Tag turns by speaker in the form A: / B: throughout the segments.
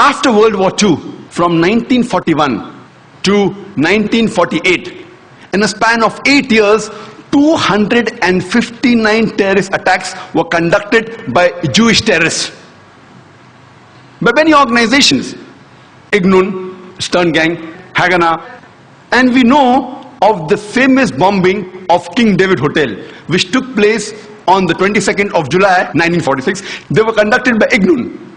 A: After World War II, from 1941 to 1948, in a span of 8 years, 259 terrorist attacks were conducted by Jewish terrorists. By many organizations, Ignun, Stern Gang, Haganah, and we know of the famous bombing of King David Hotel, which took place on the 22nd of July 1946. They were conducted by Ignun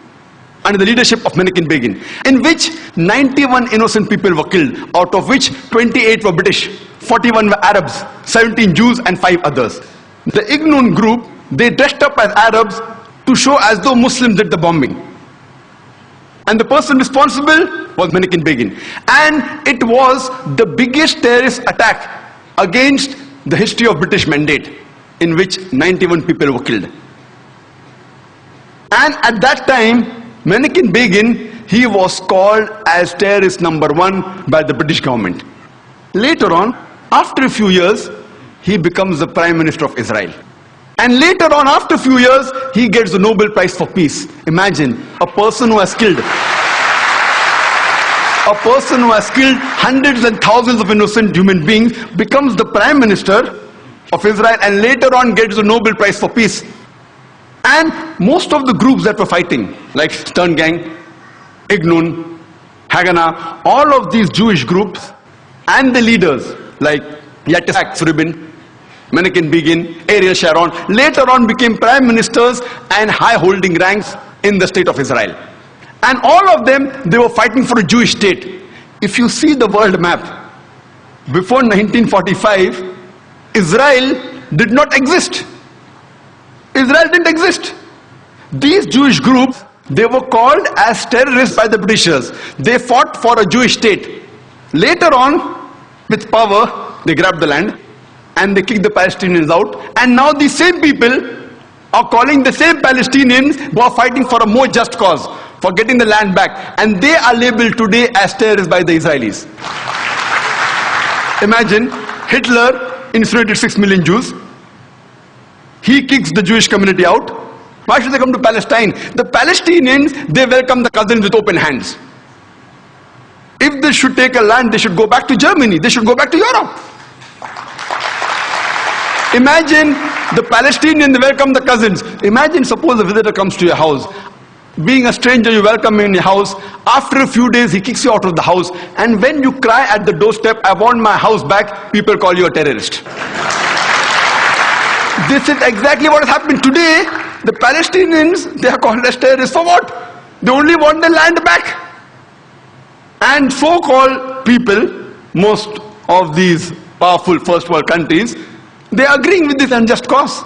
A: under the leadership of Menachem Begin, in which 91 innocent people were killed, out of which 28 were British, 41 were Arabs, 17 Jews and 5 others. The Ignun group, they dressed up as Arabs to show as though Muslims did the bombing. And the person responsible was Menachem Begin. And it was the biggest terrorist attack against the history of British Mandate, in which 91 people were killed. And at that time, Menachem Begin, he was called as terrorist number 1 by the British government. Later on, after a few years, he becomes the Prime Minister of Israel. And later on, after a few years, he gets the Nobel Prize for Peace. Imagine, a person who has killed hundreds and thousands of innocent human beings becomes the Prime Minister of Israel and later on gets the Nobel Prize for Peace. And most of the groups that were fighting, like Stern Gang, Ignun, Haganah, all of these Jewish groups and the leaders like Yitzhak Rabin, Menachem Begin, Ariel Sharon, later on became prime ministers and high-holding ranks in the state of Israel. And all of them, they were fighting for a Jewish state. If you see the world map, before 1945, Israel did not exist. Israel didn't exist. These Jewish groups, they were called as terrorists by the Britishers. They fought for a Jewish state. Later on, with power, they grabbed the land and they kicked the Palestinians out. And now these same people are calling the same Palestinians who are fighting for a more just cause, for getting the land back. And they are labeled today as terrorists by the Israelis. Imagine, Hitler incinerated 6 million Jews. He kicks the Jewish community out. Why should they come to Palestine? The Palestinians, they welcome the cousins with open hands. If they should take a land, they should go back to Germany. They should go back to Europe. Imagine the Palestinians, they welcome the cousins. Imagine, suppose a visitor comes to your house. Being a stranger, you welcome him in your house. After a few days, he kicks you out of the house. And when you cry at the doorstep, I want my house back, people call you a terrorist. This is exactly what has happened today. The Palestinians, they are called as terrorists for what? They only want the land back. And so-called people, most of these powerful first world countries, they are agreeing with this unjust cause.